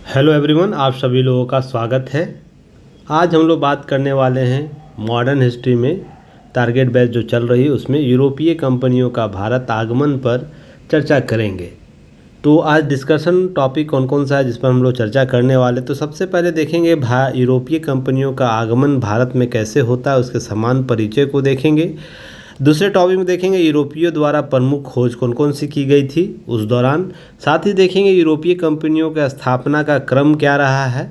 Hello everyone, आप सभी लोगों का स्वागत है। आज हम लोग बात करने वाले हैं मॉडर्न हिस्ट्री में टारगेट बेस जो चल रही है उसमें यूरोपीय कंपनियों का भारत आगमन पर चर्चा करेंगे। तो आज डिस्कशन टॉपिक कौन कौन सा है जिस पर हम लोग चर्चा करने वाले, तो सबसे पहले देखेंगे यूरोपीय कंपनियों का आगमन भारत में कैसे होता है, उसके समान परिचय को देखेंगे। दूसरे टॉपिक में देखेंगे यूरोपियों द्वारा प्रमुख खोज कौन कौन सी की गई थी उस दौरान। साथ ही देखेंगे यूरोपीय कंपनियों का स्थापना का क्रम क्या रहा है,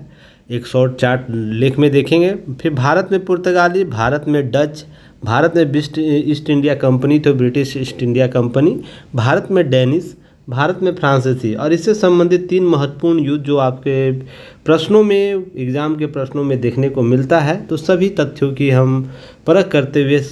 एक शॉर्ट चार्ट लेख में देखेंगे। फिर भारत में पुर्तगाली, भारत में डच, भारत में ईस्ट इंडिया कंपनी तो British east India company, Bharat में डेनिश, भारत में फ्रांसीसी, और इससे संबंधित 3 महत्वपूर्ण युद्ध जो आपके प्रश्नों में, एग्ज़ाम के प्रश्नों में देखने को मिलता है। तो सभी तथ्यों की हम परख करते हुए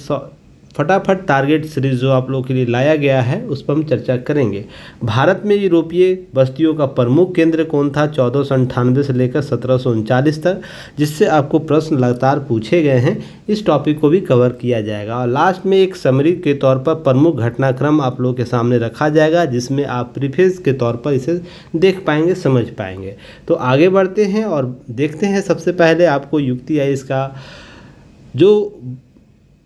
फटाफट टारगेट सीरीज जो आप लोगों के लिए लाया गया है उस पर हम चर्चा करेंगे। भारत में यूरोपीय बस्तियों का प्रमुख केंद्र कौन था 1498 से लेकर 1739 तक, जिससे आपको प्रश्न लगातार पूछे गए हैं, इस टॉपिक को भी कवर किया जाएगा। और लास्ट में एक समरी के तौर पर प्रमुख घटनाक्रम आप लोगों के सामने रखा जाएगा, जिसमें आप प्रीफेस के तौर पर इसे देख पाएंगे, समझ पाएंगे। तो आगे बढ़ते हैं और देखते हैं। सबसे पहले आपको युक्ति है, इसका जो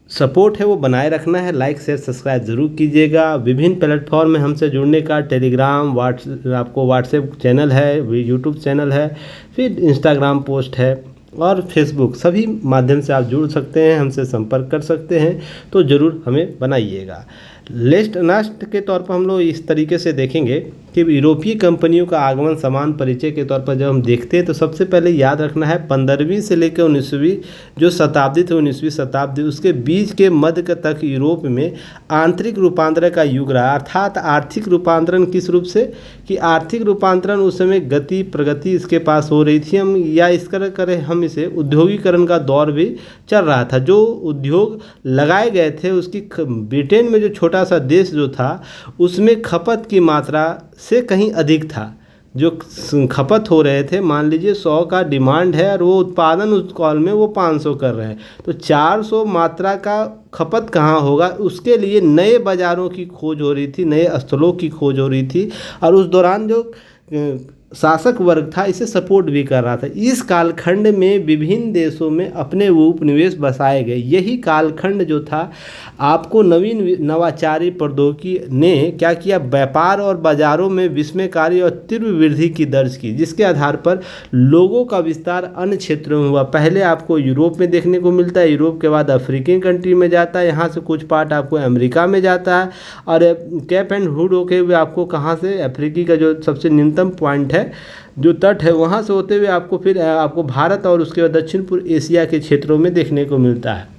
सपोर्ट है वो बनाए रखना है। लाइक शेयर सब्सक्राइब जरूर कीजिएगा। विभिन्न प्लेटफॉर्म में हमसे जुड़ने का टेलीग्राम, आपको व्हाट्सएप चैनल है, यूट्यूब चैनल है, फिर इंस्टाग्राम पोस्ट है और फेसबुक, सभी माध्यम से आप जुड़ सकते हैं, हमसे संपर्क कर सकते हैं। तो ज़रूर हमें बनाइएगा। नास्ट के तौर पर हम लोग इस तरीके से देखेंगे कि यूरोपीय कंपनियों का आगमन समान परिचय के तौर पर जब हम देखते हैं तो सबसे पहले याद रखना है 15वीं से लेकर 19वीं जो शताब्दी थी, 19वीं शताब्दी, उसके बीच के मध्य तक यूरोप में आंतरिक रूपांतरण का युग रहा। अर्थात आर्थिक रूपांतरण किस रूप से, कि आर्थिक रूपांतरण उस समय गति प्रगति इसके पास हो रही थी, हम या इस तरह करें हम इसे उद्योगीकरण का दौर भी चल रहा था। जो उद्योग लगाए गए थे उसकी ब्रिटेन में जो छोटा सा देश जो था उसमें खपत की मात्रा से कहीं अधिक था। जो खपत हो रहे थे, मान लीजिए 100 का डिमांड है और वो उत्पादन उस कॉल में वो 500 कर रहे हैं, तो 400 मात्रा का खपत कहाँ होगा, उसके लिए नए बाज़ारों की खोज हो रही थी, नए स्थलों की खोज हो रही थी। और उस दौरान जो शासक वर्ग था इसे सपोर्ट भी कर रहा था। इस कालखंड में विभिन्न देशों में अपने उपनिवेश बसाए गए। यही कालखंड जो था आपको नवीन नवाचारी प्रौद्योगिकी ने क्या किया, व्यापार और बाज़ारों में विस्मयकारी और तीव्र वृद्धि की दर्ज की, जिसके आधार पर लोगों का विस्तार अन्य क्षेत्रों में हुआ। पहले आपको यूरोप में देखने को मिलता है, यूरोप के बाद अफ्रीकन कंट्री में जाता है, यहाँ से कुछ पार्ट आपको अमेरिका में जाता है, और कैप एंड हुड होके हुए आपको कहाँ से, अफ्रीकी का जो सबसे न्यूनतम पॉइंट है, जो तट है, वहाँ से होते हुए आपको फिर आपको भारत और उसके बाद दक्षिण पूर्व एशिया के क्षेत्रों में देखने को मिलता है।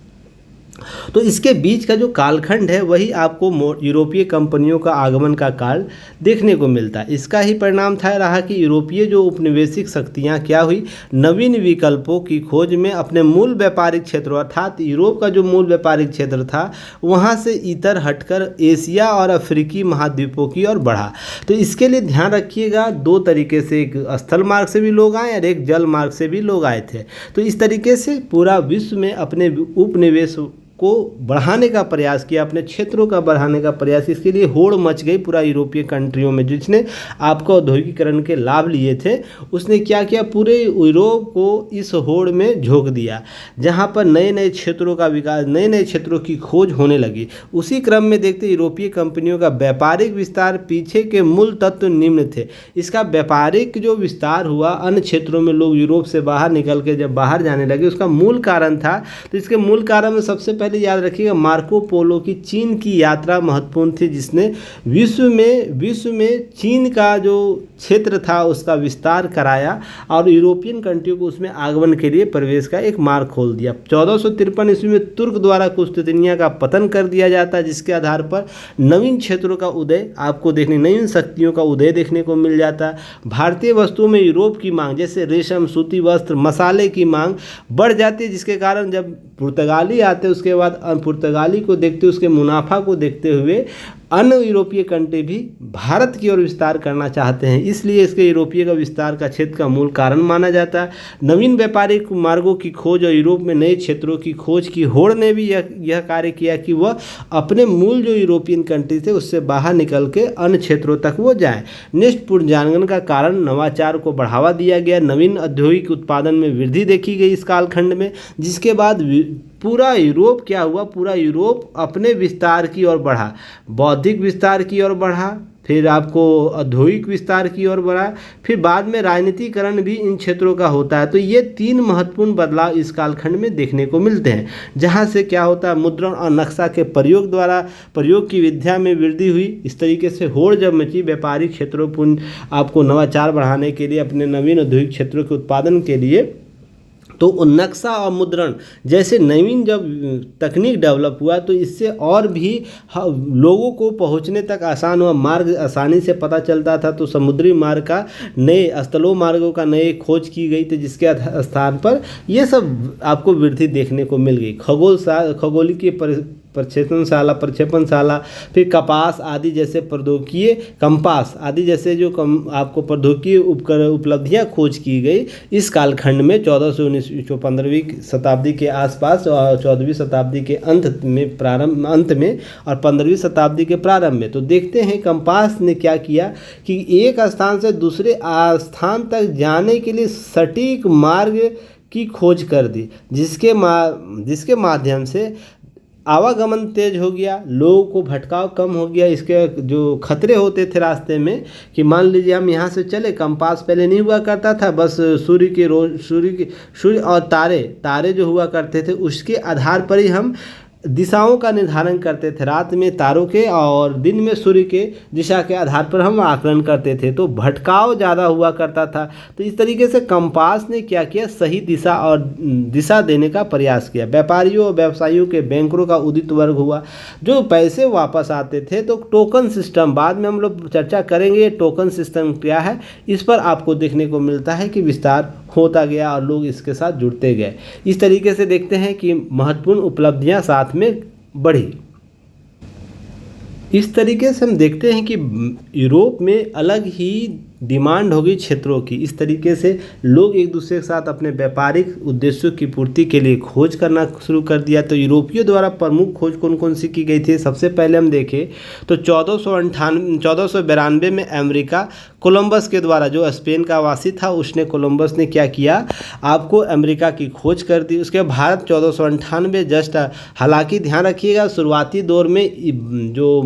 तो इसके बीच का जो कालखंड है वही आपको यूरोपीय कंपनियों का आगमन का काल देखने को मिलता है। इसका ही परिणाम था रहा कि यूरोपीय जो उपनिवेशिक शक्तियां क्या हुई, नवीन विकल्पों की खोज में अपने मूल व्यापारिक क्षेत्रों, अर्थात यूरोप का जो मूल व्यापारिक क्षेत्र था वहाँ से इतर हटकर एशिया और अफ्रीकी महाद्वीपों की ओर बढ़ा। तो इसके लिए ध्यान रखिएगा, 2 तरीके से, एक स्थल मार्ग से भी लोग आए और एक जल मार्ग से भी लोग आए थे। तो इस तरीके से पूरा विश्व में अपने उपनिवेश को बढ़ाने का प्रयास किया, अपने क्षेत्रों का बढ़ाने का प्रयास। इसके लिए होड़ मच गई पूरा यूरोपीय कंट्रियों में। जिसने आपको औद्योगिकरण के लाभ लिए थे उसने क्या किया, पूरे यूरोप को इस होड़ में झोंक दिया, जहां पर नए नए क्षेत्रों का विकास, नए नए क्षेत्रों की खोज होने लगी। उसी क्रम में देखते यूरोपीय कंपनियों का व्यापारिक विस्तार पीछे के मूल तत्व निम्न थे। इसका व्यापारिक जो विस्तार हुआ, अन्य क्षेत्रों में लोग यूरोप से बाहर निकल के जब बाहर जाने लगे, उसका मूल कारण था। तो इसके मूल कारण में सबसे पहले याद रखिएगा मार्को पोलो की चीन की यात्रा महत्वपूर्ण थी, जिसने विश्व में चीन का जो क्षेत्र था उसका विस्तार कराया और यूरोपियन कंट्रियों को उसमें आगमन के लिए प्रवेश का एक मार्ग खोल दिया। 1453 ईस्वी में तुर्क द्वारा कुस्तुतिनिया का पतन कर दिया जाता है, जिसके आधार पर नवीन क्षेत्रों का उदय आपको देखने, नवीन शक्तियों का उदय देखने को मिल जाता है। भारतीय वस्तुओं में यूरोप की मांग, जैसे रेशम, सूती वस्त्र, मसाले की मांग बढ़ जाती है, जिसके कारण जब पुर्तगाली आते उसके बाद पुर्तगाली को देखते, उसके मुनाफा को देखते हुए अन्य यूरोपीय कंट्री भी भारत की ओर विस्तार करना चाहते हैं, इसलिए इसके यूरोपीय का विस्तार का क्षेत्र का मूल कारण माना जाता है। नवीन व्यापारिक मार्गों की खोज और यूरोप में नए क्षेत्रों की खोज की होड़ ने भी यह कार्य किया कि वह अपने मूल जो यूरोपियन कंट्री थे उससे बाहर निकल के अन्य क्षेत्रों तक वो जाएं। नेक्स्ट पुनर्जागरण का कारण नवाचार को बढ़ावा दिया गया, नवीन औद्योगिक उत्पादन में वृद्धि देखी गई इस कालखंड में, जिसके बाद पूरा यूरोप क्या हुआ, पूरा यूरोप अपने विस्तार की ओर बढ़ा, बौद्धिक विस्तार की ओर बढ़ा, फिर आपको औद्योगिक विस्तार की ओर बढ़ा, फिर बाद में राजनीतिकरण भी इन क्षेत्रों का होता है। तो ये 3 महत्वपूर्ण बदलाव इस कालखंड में देखने को मिलते हैं, जहाँ से क्या होता है, मुद्रण और नक्शा के प्रयोग द्वारा प्रयोग की विद्या में वृद्धि हुई। इस तरीके से होड़ जब मची व्यापारिक क्षेत्रों पर आपको नवाचार बढ़ाने के लिए, अपने नवीन औद्योगिक क्षेत्रों के उत्पादन के लिए, तो नक्शा और मुद्रण जैसे नवीन जब तकनीक डेवलप हुआ तो इससे और भी लोगों को पहुंचने तक आसान हुआ, मार्ग आसानी से पता चलता था। तो समुद्री मार्ग का नए स्थलों मार्गों का नए खोज की गई, तो जिसके स्थान पर ये सब आपको वृद्धि देखने को मिल गई। खगोलीय प्रक्षेपणशाला, फिर कपास आदि जैसे प्रौद्योगिकीय कंपास आदि जैसे जो आपको प्रौद्योगिकीय उपकरण उपलब्धियां खोज की गई इस कालखंड में 1419-15वीं शताब्दी के आसपास और 14वीं शताब्दी के अंत में और 15वीं शताब्दी के प्रारंभ में। तो देखते हैं कंपास ने क्या किया कि एक स्थान से दूसरे स्थान तक जाने के लिए सटीक मार्ग की खोज कर दी, जिसके माध्यम से आवागमन तेज हो गया, लोगों को भटकाव कम हो गया। इसके जो खतरे होते थे रास्ते में कि मान लीजिए हम यहाँ से चले, कंपास पहले नहीं हुआ करता था, बस सूर्य और तारे जो हुआ करते थे उसके आधार पर ही हम दिशाओं का निर्धारण करते थे। रात में तारों के और दिन में सूर्य के दिशा के आधार पर हम आकलन करते थे, तो भटकाव ज़्यादा हुआ करता था। तो इस तरीके से कंपास ने क्या किया, सही दिशा देने का प्रयास किया। व्यापारियों और व्यवसायियों के बैंकरों का उदित वर्ग हुआ, जो पैसे वापस आते थे। तो टोकन सिस्टम, बाद में हम लोग चर्चा करेंगे टोकन सिस्टम क्या है, इस पर आपको देखने को मिलता है कि विस्तार होता गया और लोग इसके साथ जुड़ते गए। इस तरीके से देखते हैं कि महत्वपूर्ण उपलब्धियां साथ में बढ़ी। इस तरीके से हम देखते हैं कि यूरोप में अलग ही डिमांड होगी क्षेत्रों की। इस तरीके से लोग एक दूसरे के साथ अपने व्यापारिक उद्देश्यों की पूर्ति के लिए खोज करना शुरू कर दिया। तो यूरोपियों द्वारा प्रमुख खोज कौन कौन सी की गई थी, सबसे पहले हम देखें तो 1492 में अमेरिका कोलंबस के द्वारा, जो स्पेन का वासी था, उसने कोलंबस ने क्या किया, आपको अमेरिका की खोज कर दी। उसके भारत 1498 जस्ट, हालांकि ध्यान रखिएगा शुरुआती दौर में जो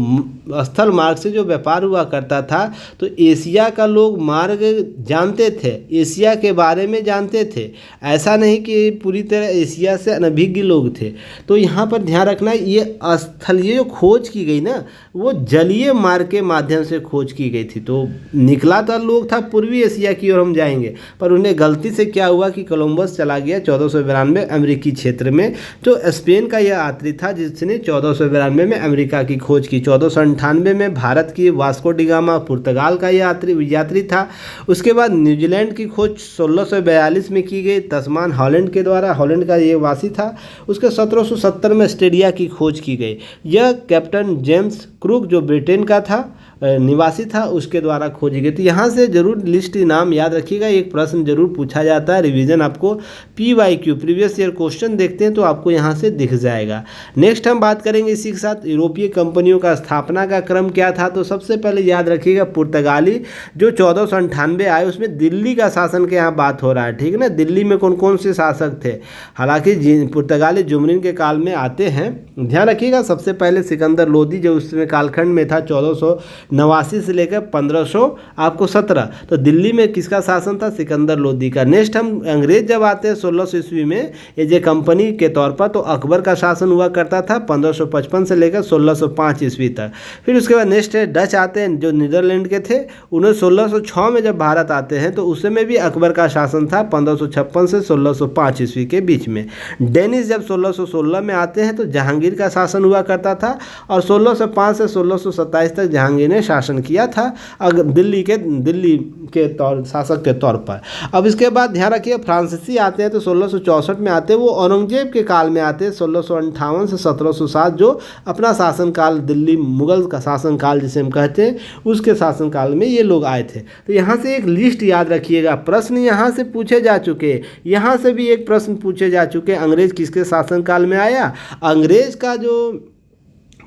स्थल मार्ग से जो व्यापार हुआ करता था तो एशिया का लोग मार्ग जानते थे, एशिया के बारे में जानते थे, ऐसा नहीं कि पूरी तरह एशिया से अनभिज्ञ लोग थे। तो यहाँ पर ध्यान रखना, ये स्थलीय जो खोज की गई ना वो जलीय मार्ग के माध्यम से खोज की गई थी। तो निकला था लोग था पूर्वी एशिया की ओर हम जाएंगे, पर उन्हें गलती से क्या हुआ कि कोलंबस चला गया 1492 अमेरिकी क्षेत्र में। जो स्पेन का यह यात्री था जिसने 1492 में अमेरिका की खोज की। 1498 में भारत की वास्को डी गामा पुर्तगाल का यात्री था। उसके बाद न्यूजीलैंड की खोज 1642 में की गई तस्मान हॉलैंड के द्वारा, हॉलैंड का ये वासी था। उसके 1770 में ऑस्ट्रेलिया की खोज की गई। यह कैप्टन जेम्स क्रूक जो ब्रिटेन का था निवासी था, उसके द्वारा खोजी गई। तो यहाँ से जरूर लिस्ट नाम याद रखिएगा, एक प्रश्न जरूर पूछा जाता है, रिवीजन आपको PYQ प्रीवियस ईयर क्वेश्चन देखते हैं तो आपको यहाँ से दिख जाएगा। नेक्स्ट हम बात करेंगे इसी के साथ यूरोपीय कंपनियों का स्थापना का क्रम क्या था। तो सबसे पहले याद रखिएगा पुर्तगाली जो 1498 आए, उसमें दिल्ली का शासन के यहाँ बात हो रहा है, ठीक है ना। दिल्ली में कौन कौन से शासक थे, हालांकि पुर्तगाली जुमरिन के काल में आते हैं, ध्यान रखिएगा। सबसे पहले सिकंदर लोदी जो उसमें कालखंड में था 1489 से लेकर 1517, तो दिल्ली में किसका शासन था, सिकंदर लोदी का। नेक्स्ट हम अंग्रेज जब आते हैं 1600 ईस्वी में एज ए कंपनी के तौर पर, तो अकबर का शासन हुआ करता था 1555 से लेकर 1605 ईस्वी तक। फिर उसके बाद नेक्स्ट है डच आते हैं जो नीदरलैंड के थे, उन्हें 1606 में जब भारत आते हैं तो उस समय भी अकबर का शासन था 1556 से 1605 ईस्वी के बीच में। डेनिश जब 1616 में आते हैं तो जहांगीर का शासन हुआ करता था और 1605 से 1627 तक जहांगीर ने में शासन किया था दिल्ली के शासक के तौर पर। अब इसके बाद ध्यान रखिए फ्रांसीसी आते हैं तो 1664 में आते हैं, वो औरंगजेब के काल में आते हैं 1658 से 1707, जो अपना शासनकाल दिल्ली मुगल का शासनकाल जिसे हम कहते हैं उसके शासनकाल में ये लोग आए थे। तो यहाँ से एक लिस्ट याद रखिएगा, प्रश्न यहाँ से पूछे जा चुके, यहाँ से भी एक प्रश्न पूछे जा चुके। अंग्रेज किसके शासनकाल में आया, अंग्रेज का जो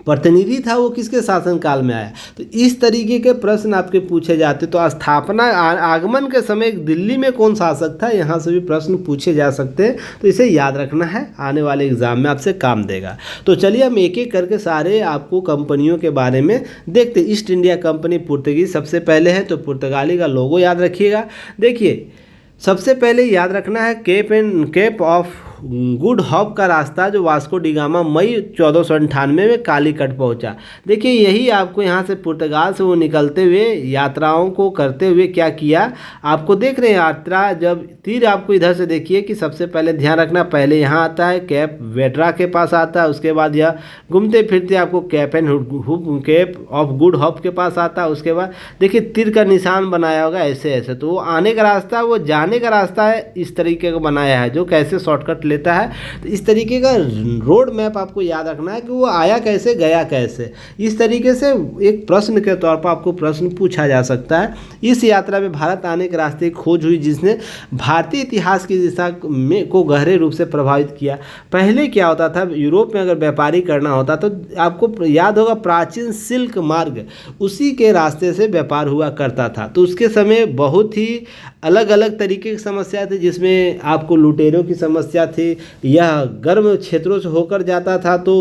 प्रतिनिधि था वो किसके शासनकाल में आया। तो इस तरीके के प्रश्न आपके पूछे जाते। तो स्थापना आगमन के समय दिल्ली में कौन शासक था, यहाँ से भी प्रश्न पूछे जा सकते हैं। तो इसे याद रखना है, आने वाले एग्जाम में आपसे काम देगा। तो चलिए हम एक एक करके सारे आपको कंपनियों के बारे में देखते। ईस्ट इंडिया कंपनी पुर्तगीज सबसे पहले है, तो पुर्तगाली का लोगो याद रखिएगा। देखिए सबसे पहले याद रखना है केप ऑफ गुड होप का रास्ता, जो वास्को डी गामा मई 1498 में कालीकट पहुंचा। देखिए यही आपको यहाँ से पुर्तगाल से वो निकलते हुए यात्राओं को करते हुए क्या किया, आपको देख रहे हैं यात्रा। जब तीर आपको इधर से देखिए कि सबसे पहले ध्यान रखना, पहले यहाँ आता है कैप वेड्रा के पास आता है, उसके बाद यह घूमते फिरते आपको केप ऑफ गुड होप के पास आता है। उसके बाद देखिए तीर का निशान बनाया होगा ऐसे ऐसे, तो वो आने का रास्ता, वो जाने का रास्ता है इस तरीके का बनाया है, जो कैसे शॉर्टकट लेता है। तो इस तरीके का रोड मैप आपको याद रखना है कि वो आया कैसे गया कैसे। इस तरीके से एक प्रश्न के तौर पर आपको प्रश्न पूछा जा सकता है। इस यात्रा में भारत आने के रास्ते की खोज हुई, जिसने भारतीय इतिहास की दिशा में को गहरे रूप से प्रभावित किया। पहले क्या होता था, यूरोप में अगर व्यापारी करना होता तो आपको याद होगा प्राचीन सिल्क मार्ग, उसी के रास्ते से व्यापार हुआ करता था। तो उसके समय बहुत ही अलग अलग तरीके की समस्या थी, जिसमें आपको लुटेरों की समस्या थी, यह गर्म क्षेत्रों से होकर जाता था तो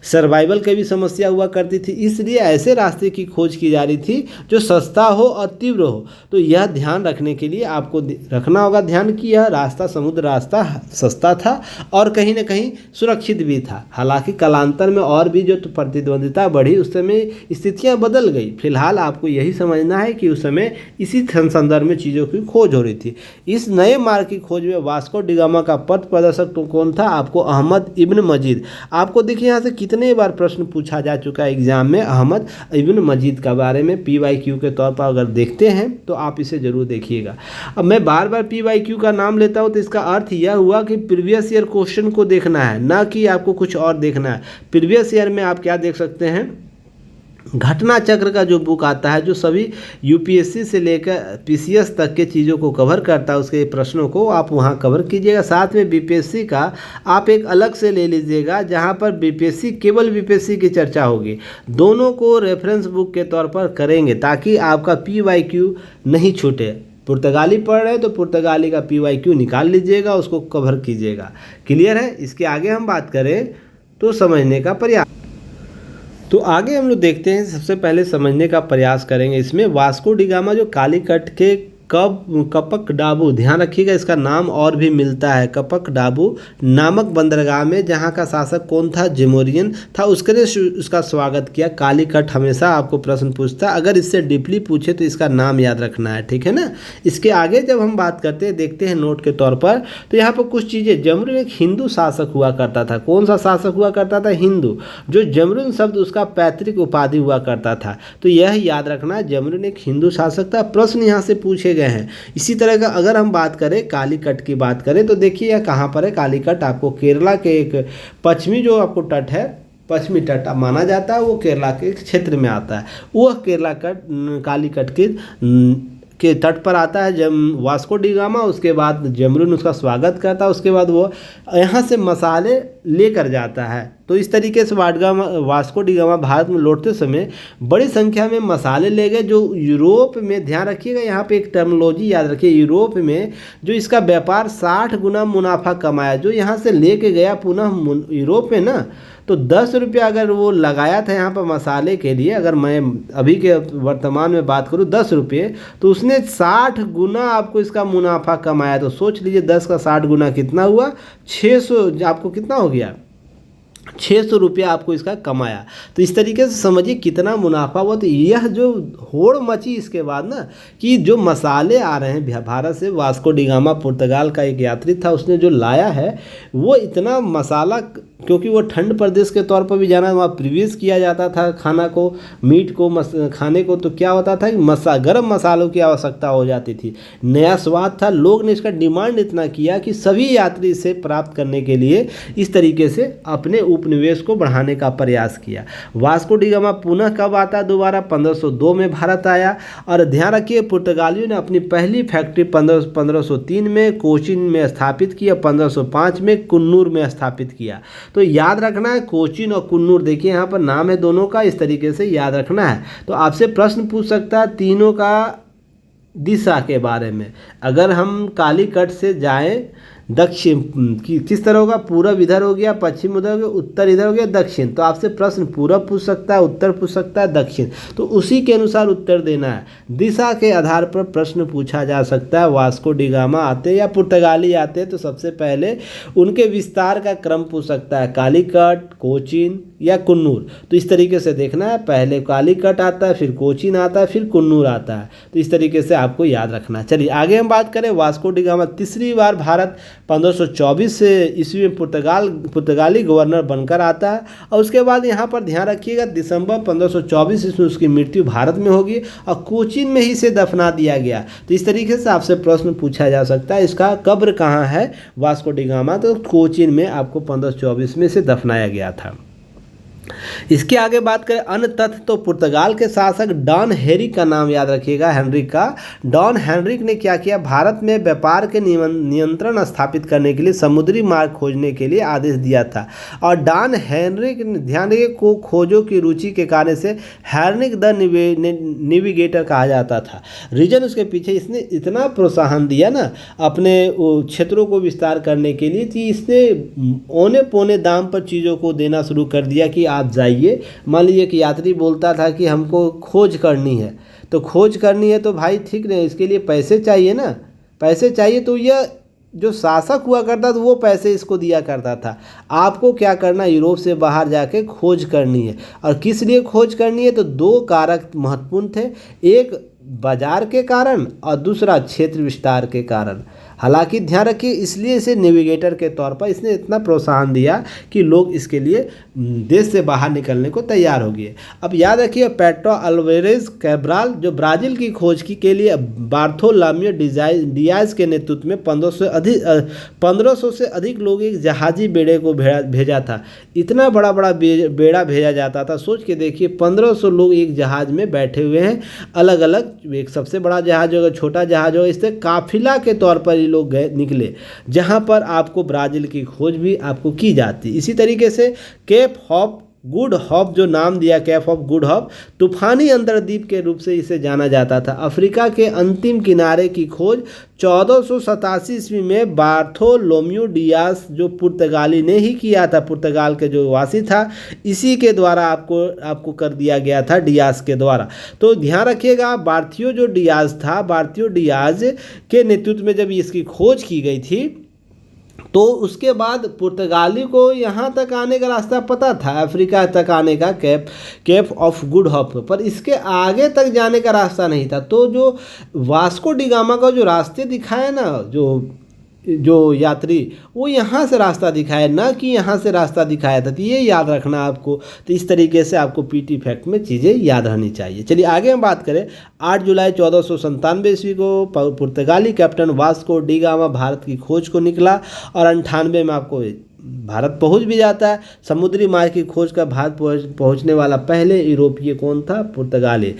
सर्वाइवल की भी समस्या हुआ करती थी। इसलिए ऐसे रास्ते की खोज की जा रही थी जो सस्ता हो और तीव्र हो। तो यह ध्यान रखने के लिए आपको रखना होगा ध्यान कि यह रास्ता समुद्र रास्ता सस्ता था और कहीं ना कहीं सुरक्षित भी था। हालांकि कालांतर में और भी जो प्रतिद्वंदिता बढ़ी, उस समय स्थितियाँ बदल गई। फिलहाल आपको यही समझना है कि उस समय इसी संदर्भ में चीज़ों की खोज हो रही थी। इस नए मार्ग की खोज में वास्को डी गामा का पथ प्रदर्शक तो कौन था, आपको अहमद इब्न मजीद। आपको देखिए यहाँ से कितने बार प्रश्न पूछा जा चुका है एग्जाम में, अहमद इब्न मजीद के बारे में PYQ के तौर पर अगर देखते हैं तो आप इसे जरूर देखिएगा। अब मैं बार बार PYQ का नाम लेता हूँ तो इसका अर्थ यह हुआ कि प्रीवियस ईयर क्वेश्चन को देखना है, ना कि आपको कुछ और देखना है। प्रीवियस ईयर में आप क्या देख सकते हैं, घटना चक्र का जो बुक आता है, जो सभी UPSC से लेकर PCS तक के चीज़ों को कवर करता है, उसके प्रश्नों को आप वहाँ कवर कीजिएगा। साथ में BPSC का आप एक अलग से ले लीजिएगा, जहाँ पर BPSC केवल BPSC की चर्चा होगी। दोनों को रेफरेंस बुक के तौर पर करेंगे ताकि आपका PYQ नहीं छूटे। पुर्तगाली पढ़ रहे हैं तो पुर्तगाली का PYQ निकाल लीजिएगा, उसको कवर कीजिएगा। क्लियर है। इसके आगे हम बात करें तो समझने का प्रयास, तो आगे हम लोग देखते हैं। सबसे पहले समझने का प्रयास करेंगे इसमें वास्को डी गामा जो कालीकट के कपक डाबू, ध्यान रखिएगा इसका नाम और भी मिलता है, कपक डाबू नामक बंदरगाह में, जहां का शासक कौन था, जेमोरियन था, उसका स्वागत किया। कालीकट हमेशा आपको प्रश्न पूछता है, अगर इससे डीपली पूछे तो इसका नाम याद रखना है, ठीक है ना। इसके आगे जब हम बात करते हैं, देखते हैं नोट के तौर पर, तो यहाँ पर कुछ चीज़ें, जमरून एक हिंदू शासक हुआ करता था। कौन सा शासक हुआ करता था, हिंदू। जो जमरून शब्द उसका पैतृक उपाधि हुआ करता था। तो यह याद रखना, जमरून एक हिंदू शासक था। प्रश्न यहाँ से पूछे हैं। इसी तरह का अगर हम बात करें कालीकट की बात करें तो देखिए यह कहाँ पर है। कालीकट आपको केरला के एक पश्चिमी जो आपको तट है, पश्चिमी तट माना जाता है, वो केरला के क्षेत्र में आता है। वह केरला कालीकट के तट पर आता है जब वास्को डी गामा। उसके बाद जमरून उसका स्वागत करता है, उसके बाद वो यहाँ से मसाले लेकर जाता है। तो इस तरीके से वास्को डी गामा भारत में लौटते समय बड़ी संख्या में मसाले ले गए, जो यूरोप में, ध्यान रखिएगा यहाँ पे एक टर्मिनोलॉजी याद रखिए, यूरोप में जो इसका व्यापार 60 गुना मुनाफा कमाया। जो यहाँ से लेके गया पुनः यूरोप में ना, तो 10 रुपया अगर वो लगाया था यहाँ पर मसाले के लिए, अगर मैं अभी के वर्तमान में बात करूँ 10 रुपये, तो उसने 60 गुना आपको इसका मुनाफा कमाया। तो सोच लीजिए 10 का 60 गुना कितना हुआ, 600, आपको कितना हो गया, ₹600 आपको इसका कमाया। तो इस तरीके से समझिए कितना मुनाफा हुआ। तो यह जो होड़ मची इसके बाद ना कि जो मसाले आ रहे हैं भारत से, वास्को डी गामा पुर्तगाल का एक यात्री था, उसने जो लाया है वो इतना मसाला, क्योंकि वो ठंड प्रदेश के तौर पर भी जाना, वहाँ प्रिवेश किया जाता था खाना को, मीट को, खाने को। तो क्या होता था कि गर्म मसालों की आवश्यकता हो जाती थी, नया स्वाद था, लोग ने इसका डिमांड इतना किया कि सभी यात्री इसे प्राप्त करने के लिए इस तरीके से अपने उपनिवेश को बढ़ाने का प्रयास किया। वास्को डी गामा पुनः कब आता है दोबारा? 1502 में भारत आया। और ध्यान रखिए पुर्तगालियों ने अपनी पहली फैक्ट्री 1503 में कोचीन में स्थापित किया, 1505 में कुन्नूर में स्थापित किया। तो याद रखना है कोचीन और कुन्नूर, देखिए यहाँ पर नाम है दोनों का, इस तरीके से याद रखना है। तो आपसे प्रश्न पूछ सकता है तीनों का दिशा के बारे में। अगर हम कालीकट से जाएं दक्षिण किस तरह होगा? पूरब इधर हो गया, पश्चिम उधर हो गया, उत्तर इधर हो गया, दक्षिण। तो आपसे प्रश्न पूरब पूछ सकता है, उत्तर पूछ सकता है, दक्षिण, तो उसी के अनुसार उत्तर देना है। दिशा के आधार पर प्रश्न पूछा जा सकता है। वास्को डी गामा आते या पुर्तगाली आते तो सबसे पहले उनके विस्तार का क्रम पूछ सकता है, कालीकट, कोचीन या कुन्नूर। तो इस तरीके से देखना है, पहले कालीकट आता है, फिर कोचीन आता है, फिर कुन्नूर आता है। तो इस तरीके से आपको याद रखना है। चलिए आगे हम बात करें। वास्को डी गामा तीसरी बार भारत 1524 से ईस्वी में पुर्तगाली गवर्नर बनकर आता है। और उसके बाद यहाँ पर ध्यान रखिएगा दिसंबर 1524 ईस्वी उसकी मृत्यु भारत में होगी और कोचीन में ही से दफना दिया गया। तो इस तरीके से आपसे प्रश्न पूछा जा सकता है, इसका कब्र कहाँ है वास्को डी गामा? तो कोचीन में आपको 1524 में से दफनाया गया था। इसके आगे बात करें अन्य तथ्य, तो पुर्तगाल के शासक डॉन हेनरिक का नाम याद रखिएगा, हेनरिक का। डॉन हेनरिक ने क्या किया? भारत में व्यापार के नियंत्रण स्थापित करने के लिए समुद्री मार्ग खोजने के लिए आदेश दिया था। और डॉन हेनरिक ध्यान रखिए को खोजों की रुचि के कारण से हेनरिक द नेविगेटर कहा जाता था। रीजन उसके पीछे इसने इतना प्रोत्साहन दिया ना अपने क्षेत्रों को विस्तार करने के लिए कि इसने औने पौने दाम पर चीज़ों को देना शुरू कर दिया कि आप जाइए। मान लीजिए कि यात्री बोलता था कि हमको खोज करनी है, तो खोज करनी है तो भाई ठीक नहीं, इसके लिए पैसे चाहिए ना, पैसे चाहिए। तो यह जो शासक हुआ करता था वो पैसे इसको दिया करता था। आपको क्या करना, यूरोप से बाहर जाके खोज करनी है। और किस लिए खोज करनी है? तो दो कारक महत्वपूर्ण थे, एक बाजार के कारण और दूसरा क्षेत्र विस्तार के कारण। हालांकि ध्यान रखिए इसलिए इसे नेविगेटर के तौर पर इसने इतना प्रोत्साहन दिया कि लोग इसके लिए देश से बाहर निकलने को तैयार हो गए। अब याद रखिए पेट्रो अल्वारेज कैब्राल जो ब्राज़ील की खोज की के लिए बार्थोलोम्यू डियाज के नेतृत्व में 1500 से अधिक लोग एक जहाजी बेड़े को भेजा था। इतना बड़ा बड़ा बेड़ा भेजा जाता था, सोच के देखिए 1500 लोग एक जहाज में बैठे हुए हैं, अलग अलग, एक सबसे बड़ा जहाज होगा, छोटा जहाज होगा, इससे काफिला के तौर पर लोग गए निकले, जहां पर आपको ब्राज़ील की खोज भी आपको की जाती। इसी तरीके से केप ऑफ गुड होप जो नाम दिया, केप ऑफ गुड होप तूफानी अंतर्द्वीप के रूप से इसे जाना जाता था। अफ्रीका के अंतिम किनारे की खोज 1487 ईस्वी में बार्थोलोम्यू डियास जो पुर्तगाली ने ही किया था, पुर्तगाल के जो वासी था, इसी के द्वारा आपको कर दिया गया था, डियास के द्वारा। तो ध्यान रखिएगा बार्थियो जो डियाज था, बार्थियो डियाज के नेतृत्व में जब इसकी खोज की गई थी तो उसके बाद पुर्तगाली को यहाँ तक आने का रास्ता पता था, अफ्रीका तक आने का, केप ऑफ गुड होप, पर इसके आगे तक जाने का रास्ता नहीं था। तो जो वास्को डी गामा का जो रास्ते दिखाए ना जो यात्री, वो यहाँ से रास्ता दिखाया ना कि यहाँ से रास्ता दिखाया था। तो ये याद रखना आपको। तो इस तरीके से आपको पीटी फैक्ट में चीज़ें याद रहनी चाहिए। चलिए आगे हम बात करें। 8 जुलाई 1497 ईस्वी को पुर्तगाली captain Vasco D gamma Bharat की खोज को निकला और 98 में आपको भारत पहुंच भी जाता है। समुद्री मार्ग की खोज का भारत पहुंचने वाला पहले यूरोपीय कौन था? पुर्तगाली।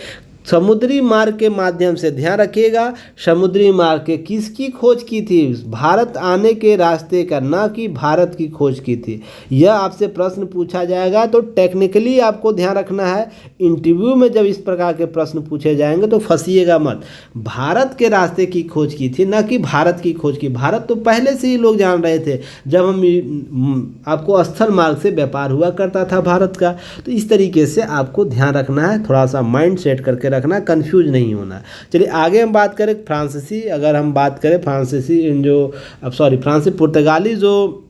समुद्री मार्ग के माध्यम से, ध्यान रखिएगा, समुद्री मार्ग के किसकी खोज की थी? भारत आने के रास्ते का, ना कि भारत की खोज की थी। यह आपसे प्रश्न पूछा जाएगा तो टेक्निकली आपको ध्यान रखना है। इंटरव्यू में जब इस प्रकार के प्रश्न पूछे जाएंगे तो फंसिएगा मत। भारत के रास्ते की खोज की थी, ना कि भारत की खोज की। भारत तो पहले से ही लोग जान रहे थे, जब हम आपको स्थल मार्ग से व्यापार हुआ करता था भारत का। तो इस तरीके से आपको ध्यान रखना है, थोड़ा सा माइंड सेट करके रखना, कंफ्यूज नहीं होना। चलिए आगे हम बात करें फ्रांसीसी। अगर हम बात करें फ्रांसीसी पुर्तगाली जो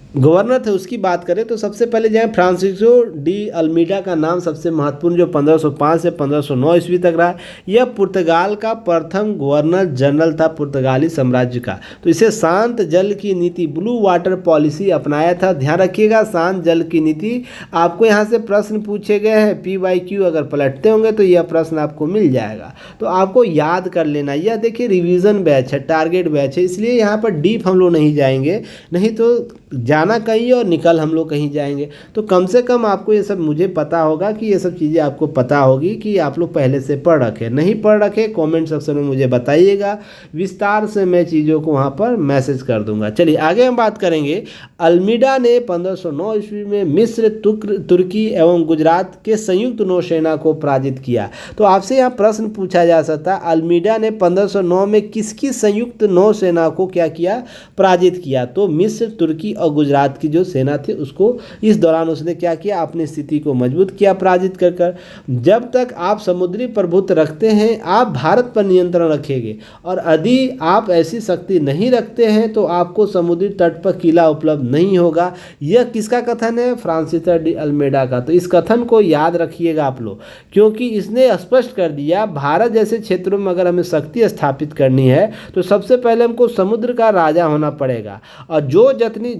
गवर्नर थे उसकी बात करें तो सबसे पहले जो है फ्रांसिस्को डी अल्मीडा का नाम सबसे महत्वपूर्ण, जो 1505 से 1509 ईस्वी तक रहा। यह पुर्तगाल का प्रथम गवर्नर जनरल था पुर्तगाली साम्राज्य का। तो इसे शांत जल की नीति, ब्लू वाटर पॉलिसी अपनाया था। ध्यान रखिएगा, शांत जल की नीति। आपको यहाँ से प्रश्न पूछे गए हैं, PYQ अगर पलटते होंगे तो यह प्रश्न आपको मिल जाएगा, तो आपको याद कर लेना। यह देखिए रिवीजन बैच है, टारगेट बैच है, इसलिए यहाँ पर डीप हम लोग नहीं जाएंगे, नहीं तो जाना कहीं और निकल हम लोग कहीं जाएंगे। तो कम से कम आपको ये सब, मुझे पता होगा कि ये सब चीज़ें आपको पता होगी कि आप लोग पहले से पढ़ रखे, नहीं पढ़ रखे कमेंट सेक्शन में मुझे बताइएगा, विस्तार से मैं चीज़ों को वहाँ पर मैसेज कर दूंगा। चलिए आगे हम बात करेंगे। अल्मीडा ने 1509 ईस्वी में मिस्र, तुर्की एवं गुजरात के संयुक्त नौसेना को पराजित किया। तो आपसे यहाँ प्रश्न पूछा जा सकता है, अल्मीडा ने 1509 में किसकी संयुक्त नौसेना को क्या किया, पराजित किया? तो मिस्र, तुर्की और गुजरात की जो सेना थी उसको इस दौरान उसने क्या किया, अपनी स्थिति को मजबूत किया पराजित कर कर। जब तक आप समुद्री प्रभुत्व रखते हैं आप भारत पर नियंत्रण रखेंगे, और यदि आप ऐसी शक्ति नहीं रखते हैं तो आपको समुद्री तट पर किला उपलब्ध नहीं होगा। यह किसका कथन है? फ्रांसिस्को डी अल्मीडा का। तो इस कथन को याद रखिएगा आप लोग, क्योंकि इसने स्पष्ट कर दिया भारत जैसे क्षेत्रों में अगर हमें शक्ति स्थापित करनी है तो सबसे पहले हमको समुद्र का राजा होना पड़ेगा, और जो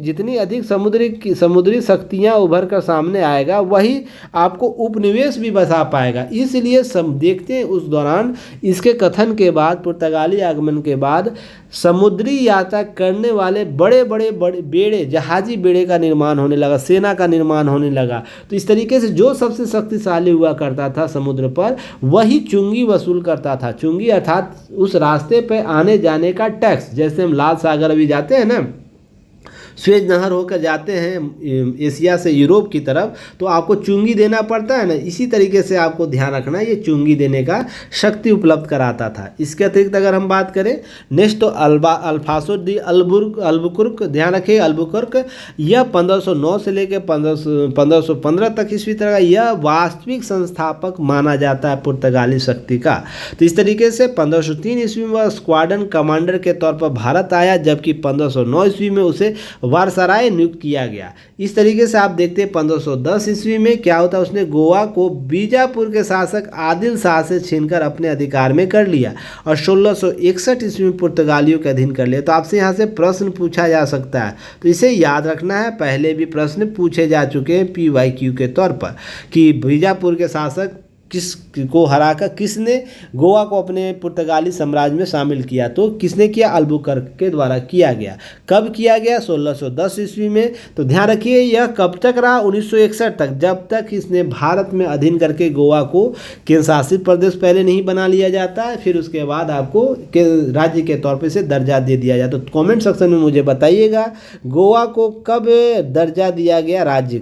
जितनी अधिक समुद्री शक्तियां उभर कर सामने आएगा वही आपको उपनिवेश भी बसा पाएगा। इसलिए देखते हैं उस दौरान इसके कथन के बाद, पुर्तगाली आगमन के बाद समुद्री यात्रा करने वाले बड़े बेड़े, जहाजी बेड़े का निर्माण होने लगा, सेना का निर्माण होने लगा। तो इस तरीके से जो सबसे शक्तिशाली हुआ करता था समुद्र पर वही चुंगी वसूल करता था। चुंगी अर्थात उस रास्ते पे आने जाने का टैक्स। जैसे हम लाल सागर अभी जाते हैं ना, स्वेज नहर होकर जाते हैं एशिया से यूरोप की तरफ, तो आपको चुंगी देना पड़ता है ना, इसी तरीके से आपको ध्यान रखना है, ये चुंगी देने का शक्ति उपलब्ध कराता था। इसके अतिरिक्त अगर हम बात करें नेक्स्ट, तो अल्फासो दी अल्बुकुर्क, ध्यान रखिए अल्बुकुर्क, यह 1509 से लेकर 1515 तक ईस्वी तक यह वास्तविक संस्थापक माना जाता है पुर्तगाली शक्ति का। तो इस तरीके से 1503 ईस्वी में वह स्क्वाड्रन कमांडर के तौर पर भारत आया, जबकि 1509 ईस्वी में उसे वारसराय नियुक्त किया गया। इस तरीके से आप देखते हैं 1510 ईस्वी में क्या होता है, उसने गोवा को बीजापुर के शासक आदिल शाह से छीनकर अपने अधिकार में कर लिया और 1661 ईस्वी में पुर्तगालियों के अधीन कर लिया। तो आपसे यहाँ से प्रश्न पूछा जा सकता है, तो इसे याद रखना है, पहले भी प्रश्न पूछे जा चुके हैं PYQ के तौर पर कि बीजापुर के शासक किसको हराकर किसने गोवा को अपने पुर्तगाली साम्राज्य में शामिल किया? तो किसने किया? अल्बुकर्क के द्वारा किया गया। कब किया गया? 1610 ईस्वी में। तो ध्यान रखिए यह कब तक रहा? 1961 तक, जब तक इसने भारत में अधीन करके गोवा को केंद्र शासित प्रदेश पहले नहीं बना लिया जाता है, फिर उसके बाद आपको राज्य के तौर पर इसे दर्जा दे दिया जाता। तो कॉमेंट सेक्शन में मुझे बताइएगा गोवा को कब दर्जा दिया गया, राज्य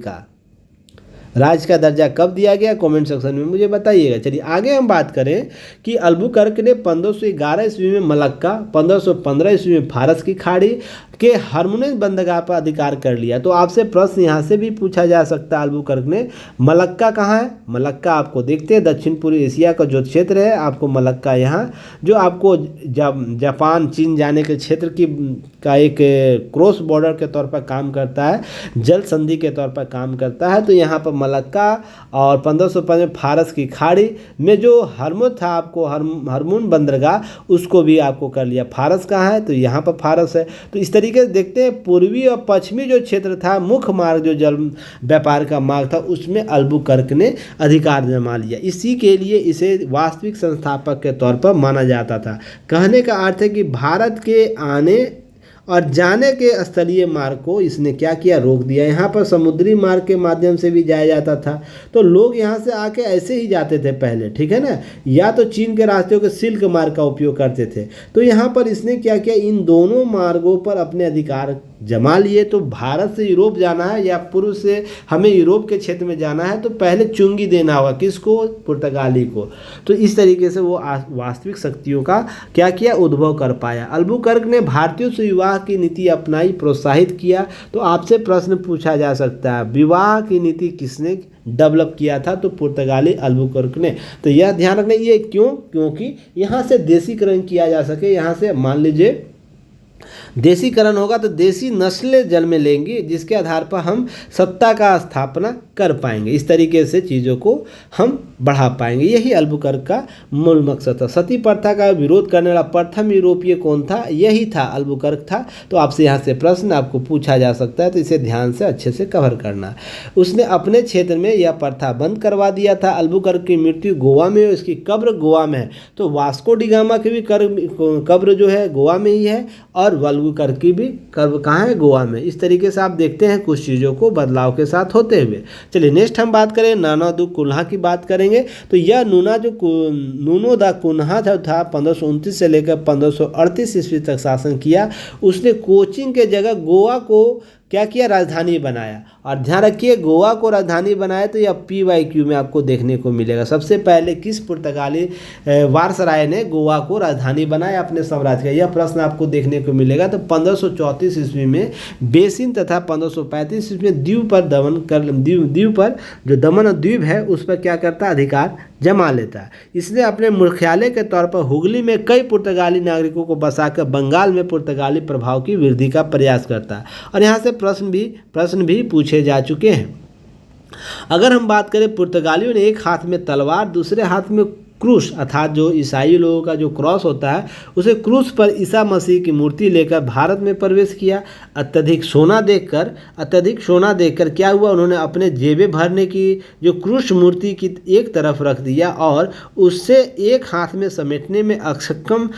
का दर्जा कब दिया गया, कमेंट सेक्शन में मुझे बताइएगा। चलिए आगे हम बात करें कि अल्बुकर्क ने 1511 ईस्वी में मलक्का, 1515 ईस्वी में फारस की खाड़ी के हरमुनिस बंदरगाह पर अधिकार कर लिया। तो आपसे प्रश्न यहाँ से भी पूछा जा सकता है, अल्बुकर्क ने मलक्का कहाँ है? मलक्का आपको देखते हैं दक्षिण पूर्वी एशिया का जो क्षेत्र है, आपको मलक्का यहाँ जो आपको जापान चीन जाने के क्षेत्र का एक क्रॉस बॉर्डर के तौर पर काम करता है, जल संधि के तौर पर काम करता है। तो यहाँ पर मलक्का और 1505 में फारस की खाड़ी में जो हरमुन था, आपको हरमुन बंदरगाह, उसको भी आपको कर लिया। फारस कहाँ है? तो यहाँ पर फारस है। तो इस तरीके से देखते हैं पूर्वी और पश्चिमी जो क्षेत्र था, मुख्य मार्ग जो जल व्यापार का मार्ग था, उसमें अल्बुकर्क ने अधिकार जमा लिया। इसी के लिए इसे वास्तविक संस्थापक के तौर पर माना जाता था। कहने का अर्थ है कि भारत के आने और जाने के स्थलीय मार्ग को इसने क्या किया? रोक दिया। यहाँ पर समुद्री मार्ग के माध्यम से भी जाया जाता था, तो लोग यहाँ से आके ऐसे ही जाते थे पहले, ठीक है ना, या तो चीन के रास्तों के सिल्क मार्ग का उपयोग करते थे। तो यहाँ पर इसने क्या किया? इन दोनों मार्गों पर अपने अधिकार जमा लिए। तो भारत से यूरोप जाना है या पूर्व से हमें यूरोप के क्षेत्र में जाना है तो पहले चुंगी देना होगा, किसको? पुर्तगाली को। तो इस तरीके से वो वास्तविक शक्तियों का क्या किया? उद्भव कर पाया। अल्बुकर्क ने भारतीयों से विवाह की नीति अपनाई, प्रोत्साहित किया। तो आपसे प्रश्न पूछा जा सकता है विवाह की नीति किसने डेवलप किया था? तो पुर्तगाली अल्बुकर्क ने। तो यह ध्यान रखना, ये क्यों? क्योंकि यहाँ से देशीकरण किया जा सके। यहाँ से मान लीजिए देसीकरण होगा तो देसी नस्लें जन्म लेंगी, जिसके आधार पर हम सत्ता का स्थापना कर पाएंगे। इस तरीके से चीज़ों को हम बढ़ा पाएंगे। यही अल्बुकर्क का मूल मकसद था। सती प्रथा का विरोध करने वाला प्रथम यूरोपीय कौन था? यही था, अल्बुकर्क था। तो आपसे यहाँ से प्रश्न आपको पूछा जा सकता है, तो इसे ध्यान से अच्छे से कवर करना। उसने अपने क्षेत्र में यह प्रथा बंद करवा दिया था। अल्बुकर्क की मृत्यु गोवा में, इसकी कब्र गोवा में है। तो वास्को डी गामा की भी कब्र जो है गोवा में ही है, और अल्बुकर्क की भी कब्र कहाँ है? गोवा में। इस तरीके से आप देखते हैं कुछ चीज़ों को बदलाव के साथ होते हुए। चलिए नेक्स्ट हम बात करें नाना दू कुल्हा की बात करेंगे। तो यह नूनो दा कुल्हा जो था 1529 से लेकर 1538 ईस्वी तक शासन किया। उसने कोचीन के जगह गोवा को क्या किया? राजधानी बनाया। और ध्यान रखिए, गोवा को राजधानी बनाया तो यह PYQ में आपको देखने को मिलेगा। सबसे पहले किस पुर्तगाली वायसराय ने गोवा को राजधानी बनाया अपने साम्राज्य का? यह प्रश्न आपको देखने को मिलेगा। तो 1534 ईस्वी में बेसिन तथा 1535 ईस्वी में द्वीप पर द्वीप पर जो दमन द्वीप है उस पर क्या करता है? अधिकार जमा लेता है। इसने अपने मुख्यालय के तौर पर हुगली में कई पुर्तगाली नागरिकों को बसाकर बंगाल में पुर्तगाली प्रभाव की वृद्धि का प्रयास करता है। और यहाँ से प्रश्न भी पूछे जा चुके हैं। अगर हम बात करें, पुर्तगालियों ने एक हाथ में तलवार, दूसरे हाथ में क्रूस, अर्थात जो ईसाई लोगों का जो क्रॉस होता है, उसे क्रूस पर ईसा मसीह की मूर्ति लेकर भारत में प्रवेश किया। अत्यधिक सोना देखकर क्या हुआ? उन्होंने अपने जेबें भरने की जो क्रूस मूर्ति की एक तरफ रख दिया और उससे एक हाथ में समेटने में अक्षम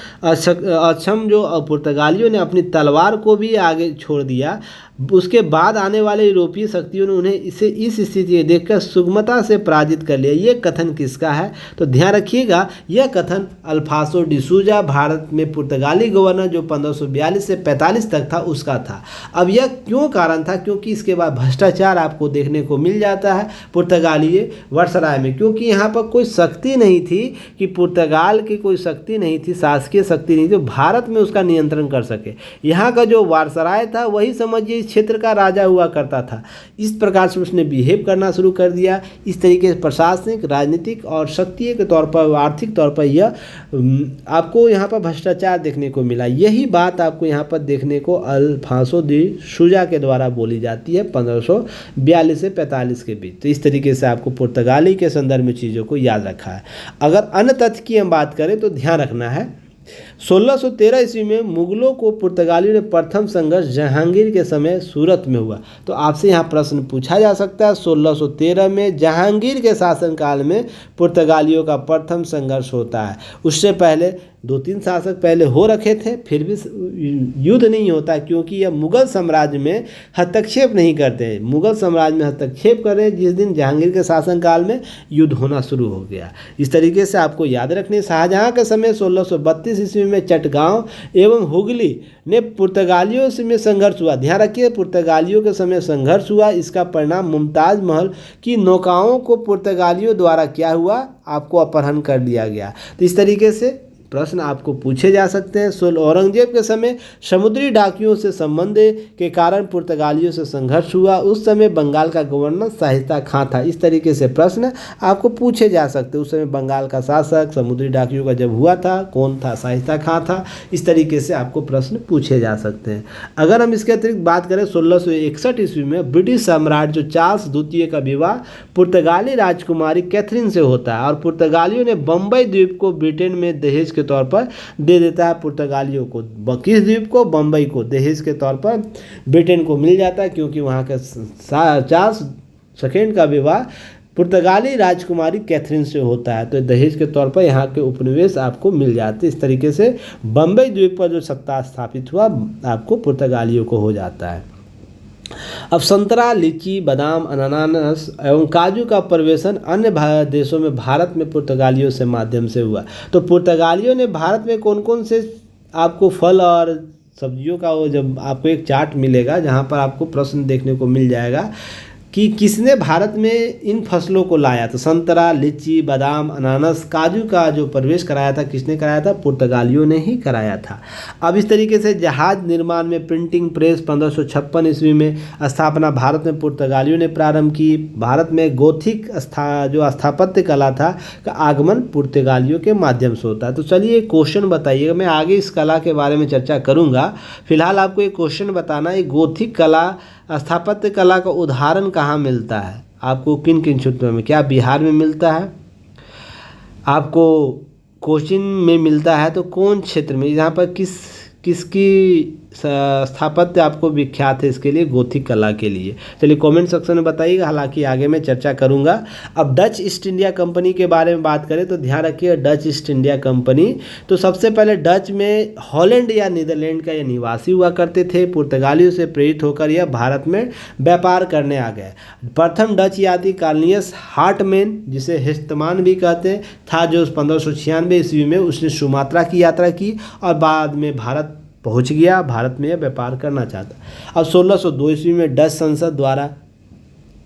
जो पुर्तगालियों ने अपनी तलवार को भी आगे छोड़ दिया। उसके बाद आने वाले यूरोपीय शक्तियों ने उन्हें इस स्थिति में देखकर सुगमता से पराजित कर लिया। ये कथन किसका है? तो ध्यान रखिएगा, यह कथन अल्फांसो डी सूजा, भारत में पुर्तगाली गवर्नर जो 1542 से 45 तक था, उसका था। अब यह क्यों कारण था? क्योंकि इसके बाद भ्रष्टाचार आपको देखने को मिल जाता है पुर्तगाली वायसराय में, क्योंकि यहाँ पर कोई शक्ति नहीं थी कि पुर्तगाल की कोई शक्ति नहीं थी, शासकीय शक्ति नहीं थी जो भारत में उसका नियंत्रण कर सके। यहाँ का जो वायसराय था वही समझिए क्षेत्र का राजा हुआ करता था। इस प्रकार से उसने बिहेव करना शुरू कर दिया। इस तरीके से प्रशासनिक, राजनीतिक और शक्ति के तौर पर, आर्थिक तौर पर यह आपको यहाँ पर भ्रष्टाचार देखने को मिला। यही बात आपको यहाँ पर देखने को अल्फांसो डी सूजा के द्वारा बोली जाती है 1542 से 45 के बीच। तो इस तरीके से आपको पुर्तगाली के संदर्भ में चीज़ों को याद रखा है। अगर अन्य तथ्य की हम बात करें तो ध्यान रखना है, 1613 ईस्वी में मुगलों को पुर्तगालियों ने प्रथम संघर्ष जहांगीर के समय सूरत में हुआ। तो आपसे यहाँ प्रश्न पूछा जा सकता है, 1613 में जहांगीर के शासनकाल में पुर्तगालियों का प्रथम संघर्ष होता है। उससे पहले 2-3 शासक पहले हो रखे थे, फिर भी युद्ध नहीं होता, क्योंकि यह मुगल साम्राज्य में हस्तक्षेप नहीं करते। मुगल साम्राज्य में हस्तक्षेप कर रहे जिस दिन जहांगीर के शासनकाल में युद्ध होना शुरू हो गया। इस तरीके से आपको याद रखने, शाहजहाँ के समय 1632 ईस्वी में चटगांव एवं हुगली ने पुर्तगालियों से में संघर्ष हुआ। ध्यान रखिए, पुर्तगालियों के समय संघर्ष हुआ। इसका परिणाम मुमताज महल की नौकाओं को पुर्तगालियों द्वारा क्या हुआ? आपको अपहरण कर लिया गया। तो इस तरीके से प्रश्न आपको पूछे जा सकते हैं। औरंगजेब के समय समुद्री डाकियों से संबंध के कारण पुर्तगालियों से संघर्ष हुआ। उस समय बंगाल का गवर्नर शाइस्ता खां था। इस तरीके से प्रश्न आपको पूछे जा सकते हैं। उस समय बंगाल का शासक समुद्री डाकियों का जब हुआ था, कौन था? शाइस्ता खां था। इस तरीके से आपको प्रश्न पूछे जा सकते हैं। अगर हम इसके अतिरिक्त बात करें, 1661 ईस्वी में ब्रिटिश सम्राट जो चार्ल्स द्वितीय का विवाह पुर्तगाली राजकुमारी कैथरीन से होता है, और पुर्तगालियों ने बम्बई द्वीप को ब्रिटेन में दहेज के तौर पर दे देता है। पुर्तगालियों को किस द्वीप को? बम्बई को दहेज के तौर पर ब्रिटेन को मिल जाता है, क्योंकि वहाँ के चार्ल्स सेकंड का विवाह पुर्तगाली राजकुमारी कैथरीन से होता है। तो दहेज के तौर पर यहाँ के उपनिवेश आपको मिल जाते हैं। इस तरीके से बम्बई द्वीप पर जो सत्ता स्थापित हुआ आपको पुर्तगालियों को हो जाता है। अब संतरा, लीची, बादाम, अनानास एवं काजू का प्रवेशन अन्य देशों में भारत में पुर्तगालियों से माध्यम से हुआ। तो पुर्तगालियों ने भारत में कौन कौन से आपको फल और सब्जियों का, वो जब आपको एक चार्ट मिलेगा जहां पर आपको प्रश्न देखने को मिल जाएगा। कि किसने भारत में इन फसलों को लाया। तो संतरा, लीची, बादाम, अनानास, काजू का जो प्रवेश कराया था किसने कराया था? पुर्तगालियों ने ही कराया था। अब इस तरीके से जहाज निर्माण में प्रिंटिंग प्रेस 1556 ईस्वी में स्थापना भारत में पुर्तगालियों ने प्रारंभ की। भारत में गोथिक जो स्थापत्य कला था का आगमन पुर्तगालियों के माध्यम से होता है। तो चलिए क्वेश्चन बताइएगा, मैं आगे इस कला के बारे में चर्चा करूँगा। फिलहाल आपको एक क्वेश्चन बताना, ये गोथिक कला स्थापत्य कला का उदाहरण कहाँ मिलता है? आपको किन किन क्षेत्रों में? क्या बिहार में मिलता है? आपको कोचिन में मिलता है तो कौन क्षेत्र में? यहाँ पर किसकी स्थापत्य आपको विख्यात है इसके लिए? गोथिक कला के लिए। चलिए कमेंट सेक्शन में बताइएगा, हालांकि आगे मैं चर्चा करूंगा। अब डच ईस्ट इंडिया कंपनी के बारे में बात करें तो ध्यान रखिए, डच ईस्ट इंडिया कंपनी तो सबसे पहले डच में हॉलैंड या नीदरलैंड का ये निवासी हुआ करते थे। पुर्तगालियों से प्रेरित होकर यह भारत में व्यापार करने आ गए। प्रथम डच यात्री कार्नियस हार्टमैन, जिसे हिस्तमान भी कहते था, जो 1596 ईस्वी में उसने सुमात्रा की यात्रा की और बाद में भारत पहुंच गया। भारत में यह व्यापार करना चाहता। अब 1602 ईस्वी में डच संसद द्वारा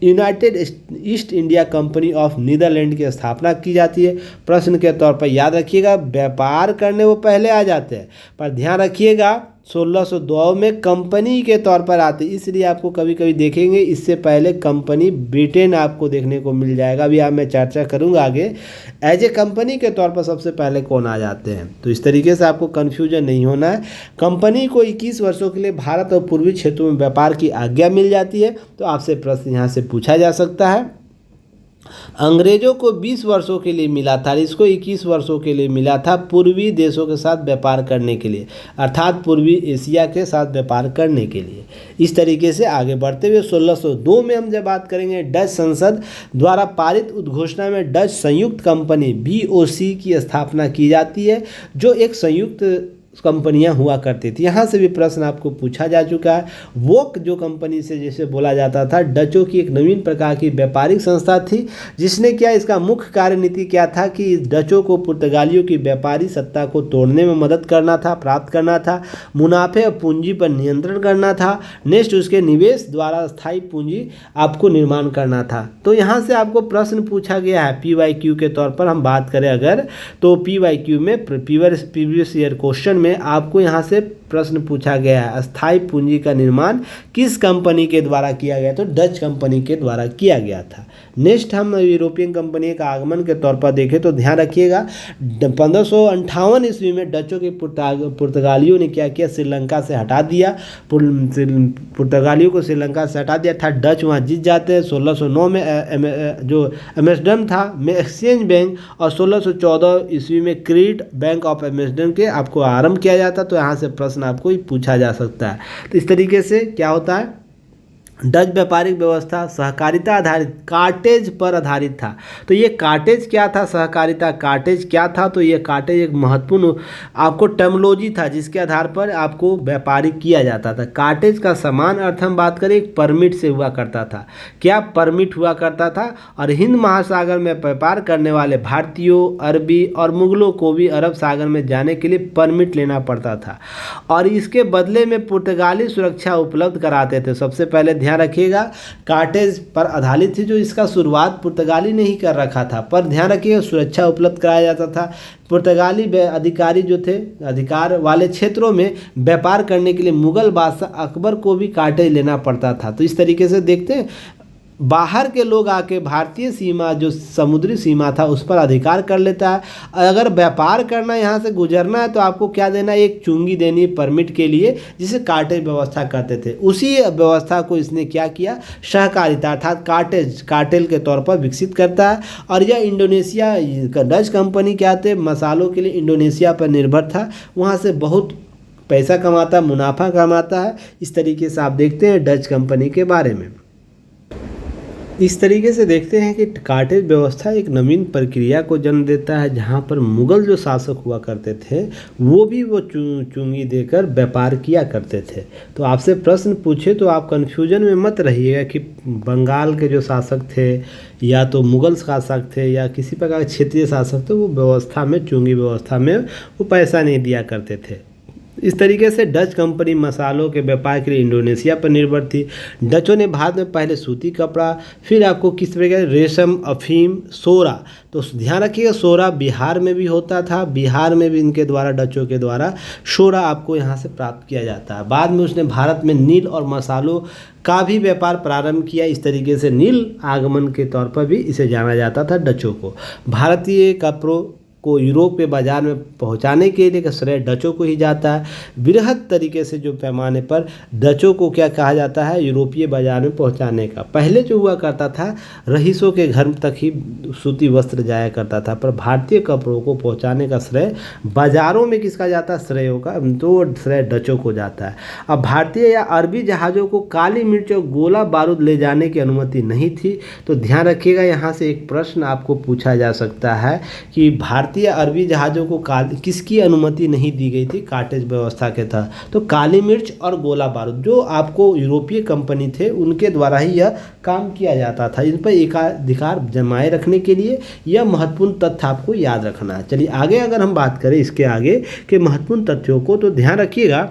United East India Company of Netherland की स्थापना की जाती है। प्रश्न के तौर पर याद रखिएगा, व्यापार करने वो पहले आ जाते हैं, पर ध्यान रखिएगा 1602 में कंपनी के तौर पर आते, इसलिए आपको कभी कभी देखेंगे इससे पहले कंपनी ब्रिटेन आपको देखने को मिल जाएगा। अभी मैं चर्चा करूंगा आगे। एज ए कंपनी के तौर पर सबसे पहले कौन आ जाते हैं, तो इस तरीके से आपको कन्फ्यूजन नहीं होना है। कंपनी को 21 वर्षों के लिए भारत और पूर्वी क्षेत्रों में व्यापार की आज्ञा मिल जाती है। तो आपसे प्रश्न यहाँ से पूछा जा सकता है, अंग्रेजों को 20 वर्षों के लिए मिला था, इसको 21 वर्षों के लिए मिला था पूर्वी देशों के साथ व्यापार करने के लिए, अर्थात पूर्वी एशिया के साथ व्यापार करने के लिए। इस तरीके से आगे बढ़ते हुए 1602 में हम जब बात करेंगे, डच संसद द्वारा पारित उद्घोषणा में डच संयुक्त कंपनी BOC की स्थापना की जाती है, जो एक संयुक्त कंपनियां हुआ करती थी। यहाँ से भी प्रश्न आपको पूछा जा चुका है। वोक जो कंपनी से जैसे बोला जाता था, डचों की एक नवीन प्रकार की व्यापारिक संस्था थी, जिसने क्या, इसका मुख्य कार्यनीति क्या था कि डचों को पुर्तगालियों की व्यापारी सत्ता को तोड़ने में मदद करना था, प्राप्त करना था, मुनाफे और पूंजी पर नियंत्रण करना था। नेक्स्ट उसके निवेश द्वारा स्थायी पूंजी आपको निर्माण करना था। तो यहाँ से आपको प्रश्न पूछा गया है PYQ के तौर पर हम बात करें अगर, तो PYQ में प्रीवियस ईयर क्वेश्चन में आपको यहाँ से प्रश्न पूछा गया है, अस्थायी पूंजी का निर्माण किस कंपनी के द्वारा किया गया? तो डच कंपनी के द्वारा किया गया था। नेक्स्ट हम यूरोपियन कंपनी का आगमन के तौर पर देखें तो ध्यान रखिएगा, 1558 ईस्वी में डचों के पुर्तगालियों ने क्या किया, श्रीलंका से हटा दिया। पुर्तगालियों को श्रीलंका से हटा दिया था, डच वहाँ जीत जाते हैं। 1609 में जो एम्स्टर्डम था में एक्सचेंज बैंक, और 1614 ईस्वी में क्रेडिट बैंक ऑफ एम्स्टर्डम के आपको आरंभ किया जाता। तो यहाँ से प्रश्न आपको ही पूछा जा सकता है। तो इस तरीके से क्या होता है, डच व्यापारिक व्यवस्था सहकारिता आधारित, कार्टेज पर आधारित था। तो ये कार्टेज क्या था, सहकारिता कार्टेज क्या था? तो ये कार्टेज एक महत्वपूर्ण आपको टर्मोलॉजी था जिसके आधार पर आपको व्यापारिक किया जाता था। कार्टेज का समान अर्थ हम बात करें, एक परमिट से हुआ करता था। क्या परमिट हुआ करता था? और हिंद महासागर में व्यापार करने वाले भारतीयों, अरबी और मुगलों को भी अरब सागर में जाने के लिए परमिट लेना पड़ता था, और इसके बदले में पुर्तगाली सुरक्षा उपलब्ध कराते थे। सबसे पहले ध्यान रखिएगा, कार्टेज पर आधारित थी, जो इसका शुरुआत पुर्तगाली ने ही कर रखा था, पर ध्यान रखिएगा सुरक्षा उपलब्ध कराया जाता था। पुर्तगाली अधिकारी जो थे, अधिकार वाले क्षेत्रों में व्यापार करने के लिए मुगल बादशाह अकबर को भी कार्टेज लेना पड़ता था। तो इस तरीके से देखते हैं, बाहर के लोग आके भारतीय सीमा जो समुद्री सीमा था उस पर अधिकार कर लेता है। अगर व्यापार करना, यहाँ से गुजरना है, तो आपको क्या देना, एक चुंगी देनी परमिट के लिए, जिसे कार्टेज व्यवस्था कहते थे। उसी व्यवस्था को इसने क्या किया, सहकारिता अर्थात कार्टेल के तौर पर विकसित करता है। और यह इंडोनेशिया का डच कंपनी क्या थे, मसालों के लिए इंडोनेशिया पर निर्भर था, वहाँ से बहुत पैसा कमाता, मुनाफा कमाता है। इस तरीके से आप देखते हैं डच कंपनी के बारे में। इस तरीके से देखते हैं कि कार्टेज व्यवस्था एक नवीन प्रक्रिया को जन्म देता है, जहां पर मुगल जो शासक हुआ करते थे वो भी वो चुंगी देकर व्यापार किया करते थे। तो आपसे प्रश्न पूछे तो आप कन्फ्यूजन में मत रहिएगा कि बंगाल के जो शासक थे या तो मुगल शासक थे या किसी प्रकार के क्षेत्रीय शासक थे, वो व्यवस्था में, चुंगी व्यवस्था में वो पैसा नहीं दिया करते थे। इस तरीके से डच कंपनी मसालों के व्यापार के लिए इंडोनेशिया पर निर्भर थी। डचों ने भारत में पहले सूती कपड़ा, फिर आपको किस तरह का रेशम, अफीम, सोरा, तो ध्यान रखिएगा सोरा बिहार में भी होता था, बिहार में भी इनके द्वारा डचों के द्वारा सोरा आपको यहाँ से प्राप्त किया जाता है। बाद में उसने भारत में नील और मसालों का भी व्यापार प्रारंभ किया। इस तरीके से नील आगमन के तौर पर भी इसे जाना जाता था डचों को। भारतीय कपड़ों को यूरोप के बाज़ार में पहुंचाने के लिए श्रेय डचों को ही जाता है। बृहद तरीके से जो पैमाने पर डचों को क्या कहा जाता है, यूरोपीय बाज़ार में पहुंचाने का। पहले जो हुआ करता था रईसों के घर तक ही सूती वस्त्र जाया करता था, पर भारतीय कपड़ों को पहुंचाने का श्रेय बाज़ारों में किसका जाता है, श्रेयों का, तो श्रेय डचों को जाता है। अब भारतीय या अरबी जहाज़ों को काली मिर्च और गोला बारूद ले जाने की अनुमति नहीं थी। तो ध्यान रखिएगा, यहाँ से एक प्रश्न आपको पूछा जा सकता है कि भारतीय अरबी जहाज़ों को किसकी अनुमति नहीं दी गई थी कार्टेज व्यवस्था के तहत, तो काली मिर्च और गोला बारूद जो आपको यूरोपीय कंपनी थे उनके द्वारा ही यह काम किया जाता था। इन पर एकाधिकार जमाए रखने के लिए यह महत्वपूर्ण तथ्य आपको याद रखना है। चलिए आगे अगर हम बात करें इसके आगे के महत्वपूर्ण तथ्यों को, तो ध्यान रखिएगा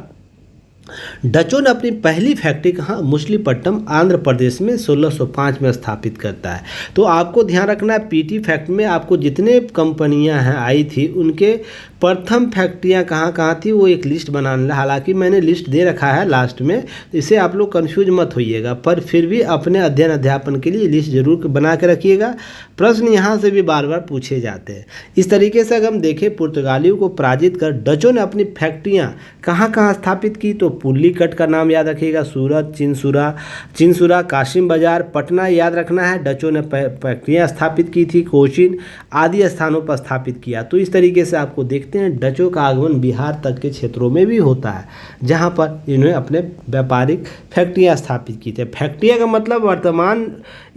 डचों ने अपनी पहली फैक्ट्री कहाँ, मछलीपट्टनम आंध्र प्रदेश में 1605 में स्थापित करता है। तो आपको ध्यान रखना है पीटी फैक्ट्री में आपको जितने कंपनियां हैं आई थी उनके प्रथम फैक्ट्रियां कहाँ कहाँ थी वो एक लिस्ट बनाना। हालांकि मैंने लिस्ट दे रखा है लास्ट में, तो इसे आप लोग कंफ्यूज मत होइएगा, पर फिर भी अपने अध्ययन अध्यापन के लिए लिस्ट जरूर बना के रखिएगा। प्रश्न यहाँ से भी बार बार पूछे जाते हैं। इस तरीके से अगर हम देखें पुर्तगालियों को पराजित कर डचों ने अपनी फैक्ट्रियाँ कहाँ कहाँ स्थापित की, तो पुल्लीकट का नाम याद रखिएगा, सूरत, चिनसुरा, कासिम बाजार, पटना याद रखना है। डचों ने फैक्ट्रियाँ स्थापित की थी, कोचीन आदि स्थानों पर स्थापित किया। तो इस तरीके से आपको देखते हैं डचों का आगमन बिहार तक के क्षेत्रों में भी होता है, जहाँ पर इन्होंने अपने व्यापारिक फैक्ट्रियाँ स्थापित की थी। फैक्ट्रियाँ का मतलब वर्तमान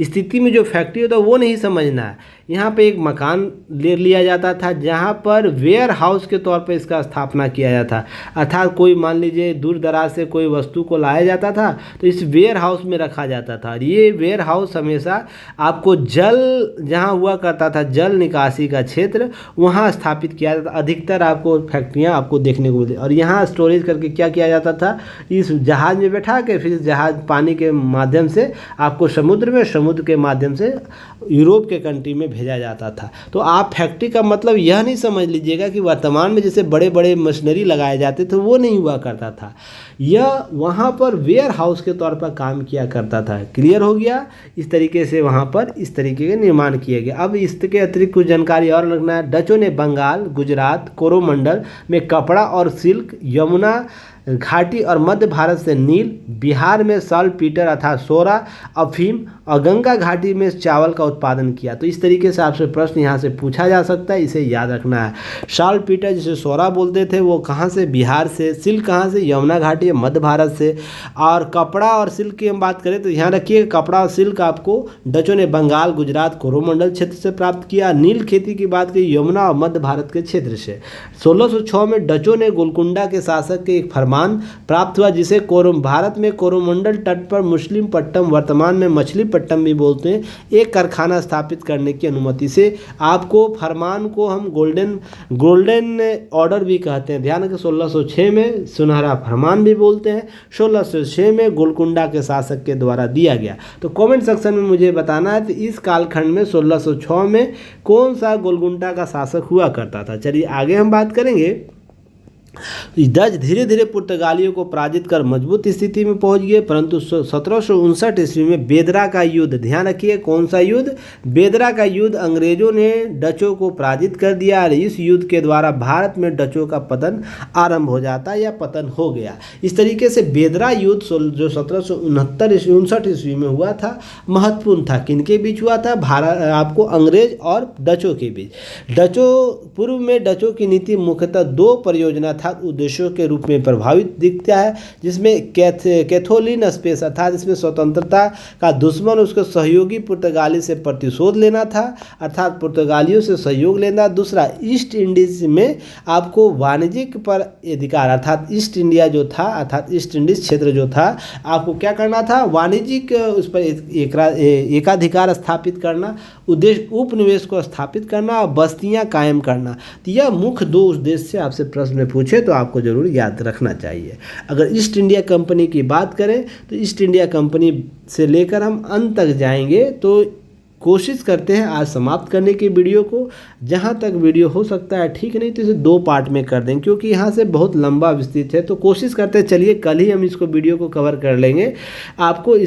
स्थिति में जो फैक्ट्री होता है वो नहीं समझना है। यहाँ पे एक मकान ले लिया जाता था जहाँ पर वेयर हाउस के तौर पर इसका स्थापना किया जाता था। अर्थात कोई मान लीजिए दूर दराज से कोई वस्तु को लाया जाता था तो इस वेयर हाउस में रखा जाता था। ये वेयर हाउस हमेशा आपको जल जहाँ हुआ करता था, जल निकासी का क्षेत्र, वहाँ स्थापित किया जाता था। अधिकतर आपको फैक्ट्रियाँ आपको देखने को मिलती और यहाँ स्टोरेज करके क्या किया जाता था, इस जहाज़ में बैठा के फिर जहाज़ पानी के माध्यम से आपको समुद्र के माध्यम से यूरोप के कंट्री में भेजा जाता था। तो आप फैक्ट्री का मतलब यह नहीं समझ लीजिएगा कि वर्तमान में जैसे बड़े बड़े मशीनरी लगाए जाते थे वो नहीं हुआ करता था। यह वहाँ पर वेयर हाउस के तौर पर काम किया करता था। क्लियर हो गया? इस तरीके से वहाँ पर इस तरीके के निर्माण किए गए। अब इसके अतिरिक्त कुछ जानकारी और लगना है। डचों ने बंगाल, गुजरात, कोरोमंडल में कपड़ा और सिल्क, यमुना घाटी और मध्य भारत से नील, बिहार में साल्टपीटर अर्थात सोरा, अफीम और गंगा घाटी में चावल का उत्पादन किया। तो इस तरीके से आपसे प्रश्न यहाँ से पूछा जा सकता है, इसे याद रखना है। साल्टपीटर जिसे सोरा बोलते थे वो कहाँ से, बिहार से। सिल्क कहाँ से, यमुना घाटी मध्य भारत से। और कपड़ा और सिल्क की हम बात करें तो ध्यान रखिए कपड़ा और सिल्क आपको डचों ने बंगाल, गुजरात, कोरोमंडल क्षेत्र से प्राप्त किया। नील खेती की बात की यमुना और मध्य भारत के क्षेत्र से। 1606 में डचों ने गोलकुंडा के शासक के एक फरमान प्राप्त हुआ जिसे भारत में कोरोमंडल तट पर मुस्लिमपट्टनम, वर्तमान में मछलीपट्टनम भी बोलते हैं, एक कारखाना स्थापित करने की अनुमति से। आपको फरमान को हम गोल्डन ऑर्डर भी कहते हैं। ध्यान रखें 1606 में सुनहरा फरमान भी बोलते हैं, 1606 में गोलकुंडा के शासक के द्वारा दिया गया। तो कमेंट सेक्शन में मुझे बताना है कि इस कालखंड में 1606 में कौन सा गोलकुंडा का शासक हुआ करता था। चलिए आगे हम बात करेंगे। डच धीरे धीरे पुर्तगालियों को पराजित कर मजबूत स्थिति में पहुंच गए, परंतु 1759 ईस्वी में बेदरा का युद्ध, ध्यान रखिए कौन सा युद्ध, बेदरा का युद्ध, अंग्रेजों ने डचों को पराजित कर दिया और इस युद्ध के द्वारा भारत में डचों का पतन आरंभ हो जाता या पतन हो गया। इस तरीके से बेदरा युद्ध जो 1759 ईस्वी में हुआ था महत्वपूर्ण था। किनके बीच हुआ था? भारत आपको अंग्रेज और डचों के बीच। पूर्व में डचों की नीति मुख्यतः दो परियोजना उद्देश्यों के रूप में प्रभावित दिखता है, जिसमें कैथोलिन स्पेस अर्थात इसमें स्वतंत्रता का दुश्मन उसके सहयोगी पुर्तगाली से प्रतिशोध लेना था, अर्थात पुर्तगालियों से सहयोग लेना। दूसरा ईस्ट इंडीज में आपको वाणिज्यिक पर अधिकार अर्थात ईस्ट इंडिया जो था अर्थात ईस्ट इंडीज क्षेत्र जो था आपको क्या करना था, वाणिज्यिक उस पर एकाधिकार स्थापित करना, उद्देश्य उपनिवेश को स्थापित करना और बस्तियां कायम करना। तो यह मुख्य दो उद्देश्य से आपसे प्रश्न में पूछे पूछे तो आपको ज़रूर याद रखना चाहिए। अगर ईस्ट इंडिया कंपनी की बात करें तो ईस्ट इंडिया कंपनी से लेकर हम अंत तक जाएंगे, तो कोशिश करते हैं आज समाप्त करने की वीडियो को। जहाँ तक वीडियो हो सकता है ठीक, नहीं तो इसे 2 पार्ट में कर दें, क्योंकि यहाँ से बहुत लंबा विस्तृत है। तो कोशिश करते हैं, चलिए कल ही हम इसको वीडियो को कवर कर लेंगे। आपको